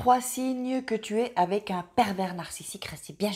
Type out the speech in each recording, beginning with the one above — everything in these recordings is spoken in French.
3 signes que tu es avec un pervers narcissique. Restez bien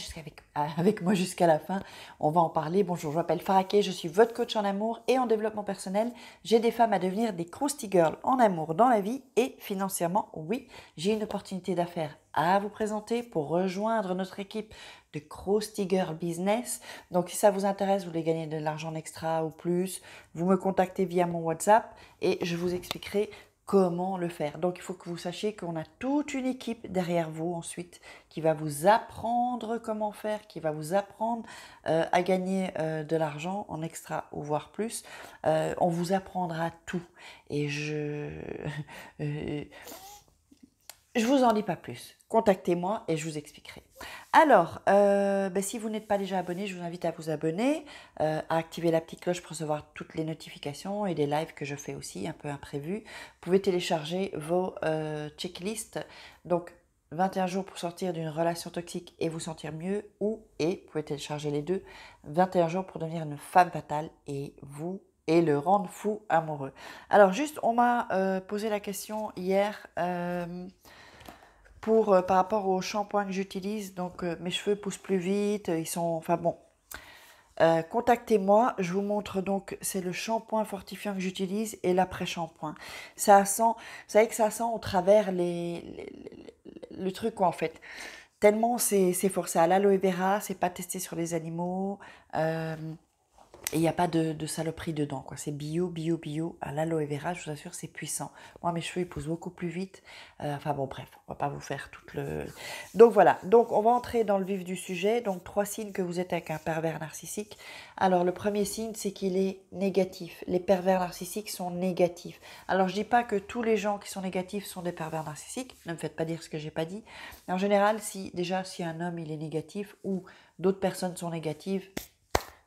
avec moi jusqu'à la fin. On va en parler. Bonjour, je m'appelle Faraké, je suis votre coach en amour et en développement personnel. J'aide des femmes à devenir des Krusty Girls en amour, dans la vie et financièrement. Oui, j'ai une opportunité d'affaires à vous présenter pour rejoindre notre équipe de Krusty Girl Business. Donc, si ça vous intéresse, vous voulez gagner de l'argent extra ou plus, vous me contactez via mon WhatsApp et je vous expliquerai comment le faire. Donc, il faut que vous sachiez qu'on a toute une équipe derrière vous ensuite qui va vous apprendre comment faire, qui va vous apprendre à gagner de l'argent en extra ou voire plus. On vous apprendra tout. Et je vous en dis pas plus. Contactez-moi et je vous expliquerai. Alors, si vous n'êtes pas déjà abonné, je vous invite à vous abonner, à activer la petite cloche pour recevoir toutes les notifications et les lives que je fais aussi, un peu imprévus. Vous pouvez télécharger vos checklists. Donc, 21 jours pour sortir d'une relation toxique et vous sentir mieux, vous pouvez télécharger les deux, 21 jours pour devenir une femme fatale et le rendre fou amoureux. Alors, juste, on m'a posé la question hier par rapport au shampoing que j'utilise. Donc, mes cheveux poussent plus vite, ils sont... Enfin bon, contactez-moi, je vous montre donc, c'est le shampoing fortifiant que j'utilise et l'après-shampoing. Ça sent, vous savez que ça sent au travers le truc quoi en fait. Tellement c'est fort, c'est à l'aloe vera, c'est pas testé sur les animaux. Et il n'y a pas de saloperie dedans, quoi. C'est bio, à l'aloe vera, je vous assure, c'est puissant. Moi, mes cheveux, ils poussent beaucoup plus vite. Enfin bon, bref, on va pas vous faire tout le... Donc voilà, donc on va entrer dans le vif du sujet. Donc 3 signes que vous êtes avec un pervers narcissique. Alors le premier signe, c'est qu'il est négatif. Les pervers narcissiques sont négatifs. Alors je dis pas que tous les gens qui sont négatifs sont des pervers narcissiques. Ne me faites pas dire ce que j'ai pas dit. Mais en général, si un homme, il est négatif ou d'autres personnes sont négatives,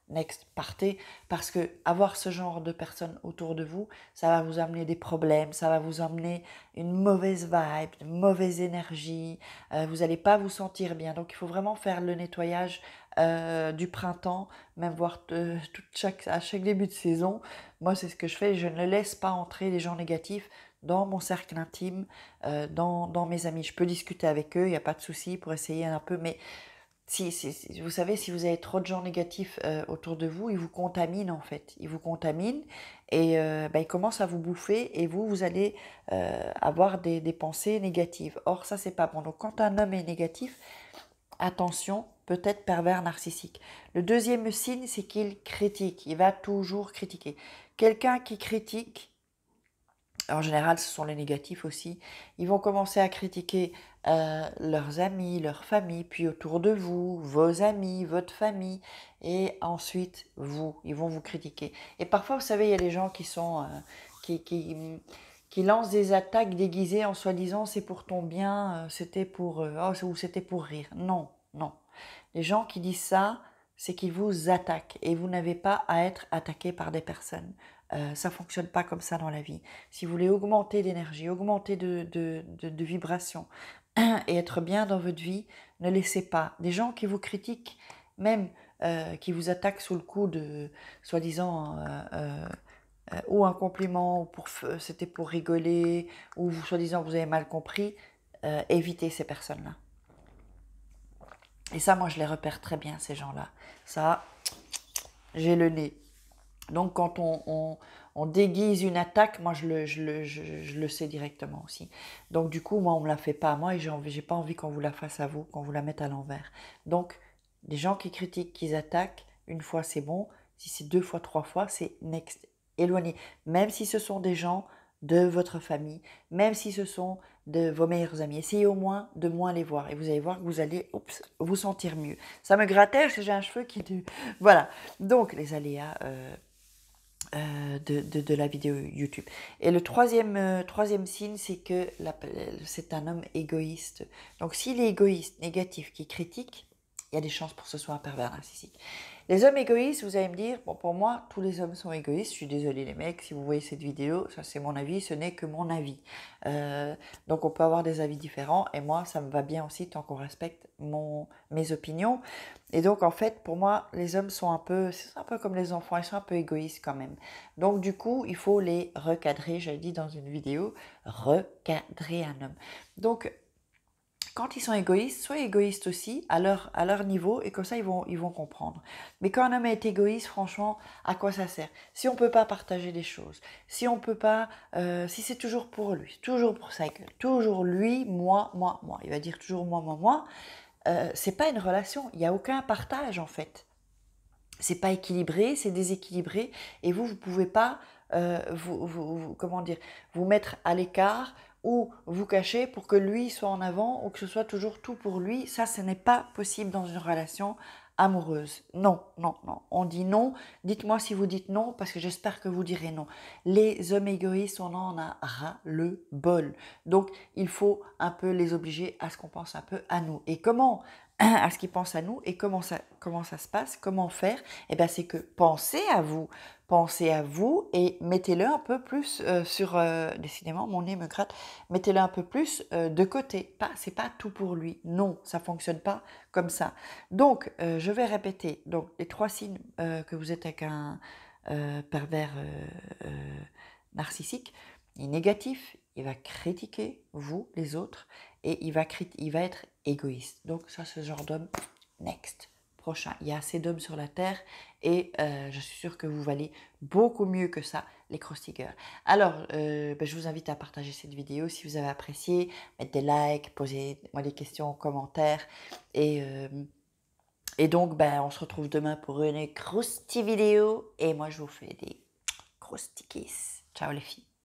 next, partez, parce que avoir ce genre de personnes autour de vous, ça va vous amener des problèmes, ça va vous amener une mauvaise vibe, une mauvaise énergie, vous n'allez pas vous sentir bien. Donc il faut vraiment faire le nettoyage du printemps, même voire à chaque début de saison. Moi c'est ce que je fais, je ne laisse pas entrer les gens négatifs dans mon cercle intime, dans mes amis. Je peux discuter avec eux, il n'y a pas de souci pour essayer un peu, mais vous savez, si vous avez trop de gens négatifs autour de vous, ils vous contaminent en fait. Ils vous contaminent et ils commencent à vous bouffer et vous allez avoir des pensées négatives. Or, ça, c'est pas bon. Donc, quand un homme est négatif, attention, peut-être pervers narcissique. Le deuxième signe, c'est qu'il critique. Il va toujours critiquer. Quelqu'un qui critique, en général, ce sont les négatifs aussi. Ils vont commencer à critiquer leurs amis, leur famille, puis autour de vous, vos amis, votre famille, et ensuite vous. Ils vont vous critiquer. Et parfois, vous savez, il y a des gens qui sont qui lancent des attaques déguisées en soi-disant c'est pour ton bien, c'était pour ou c'était pour rire. Non, non. Les gens qui disent ça, c'est qu'ils vous attaquent et vous n'avez pas à être attaqué par des personnes. Ça fonctionne pas comme ça dans la vie. Si vous voulez augmenter d'énergie, augmenter de vibration et être bien dans votre vie, ne laissez pas des gens qui vous critiquent, même qui vous attaquent sous le coup de soi-disant ou un compliment, ou c'était pour rigoler, ou soi-disant vous avez mal compris, évitez ces personnes-là. Et ça, moi, je les repère très bien, ces gens-là. Ça, j'ai le nez. Donc, quand on déguise une attaque, moi, je le sais directement aussi. Donc, du coup, moi, on ne me la fait pas à moi et j'ai pas envie qu'on vous la fasse à vous, qu'on vous la mette à l'envers. Donc, des gens qui critiquent, qui attaquent, une fois, c'est bon. Si c'est 2 fois, 3 fois, c'est next. Éloignez. Même si ce sont des gens de votre famille, même si ce sont de vos meilleurs amis. Essayez au moins de moins les voir et vous allez voir que vous allez vous sentir mieux. Ça me grattait parce que j'ai un cheveu qui... Voilà. Donc, les aléas... de la vidéo YouTube. Et le troisième signe, c'est que c'est un homme égoïste. Donc, s'il est égoïste, négatif, qui critique, il y a des chances pour que ce soit un pervers narcissique. Les hommes égoïstes, vous allez me dire, bon, pour moi, tous les hommes sont égoïstes. Je suis désolée les mecs, si vous voyez cette vidéo, ça c'est mon avis, ce n'est que mon avis. Donc on peut avoir des avis différents et moi, ça me va bien aussi tant qu'on respecte mes opinions. Et donc en fait, pour moi, les hommes sont c'est un peu comme les enfants, ils sont un peu égoïstes quand même. Donc du coup, il faut les recadrer, j'avais dit dans une vidéo, recadrer un homme. Donc, quand ils sont égoïstes, soyez égoïstes aussi à leur niveau et comme ça ils vont comprendre. Mais quand un homme est égoïste, franchement, à quoi ça sert? Si on peut pas partager les choses, si on peut pas, si c'est toujours pour lui, toujours pour sa gueule, toujours lui, moi, il va dire toujours moi, c'est pas une relation, il n'y a aucun partage en fait. C'est pas équilibré, c'est déséquilibré et vous pouvez pas comment dire, vous mettre à l'écart ou vous cacher pour que lui soit en avant ou que ce soit toujours tout pour lui. Ça, ce n'est pas possible dans une relation amoureuse. Non, non, non. On dit non. Dites-moi si vous dites non parce que j'espère que vous direz non. Les hommes égoïstes, on en a ras le bol. Donc, il faut un peu les obliger à ce qu'on pense un peu à nous. Et comment à ce qu'ils pensent à nous et comment ça se passe, comment faire? Eh bien, c'est que pensez à vous et mettez-le un peu plus décidément, mon nez me gratte, mettez-le un peu plus de côté. C'est pas tout pour lui. Non, ça fonctionne pas comme ça. Donc, je vais répéter. Donc, les 3 signes que vous êtes avec un pervers narcissique, il est négatif, il va critiquer vous, les autres, et il va être égoïste. Donc ça, ce genre d'homme, next, prochain. Il y a assez d'hommes sur la Terre et je suis sûre que vous valez beaucoup mieux que ça, les cross-tiggers. Alors, je vous invite à partager cette vidéo si vous avez apprécié, mettre des likes, posez-moi des questions en commentaire et donc, on se retrouve demain pour une crousty vidéo et moi, je vous fais des crousty kiss. Ciao les filles.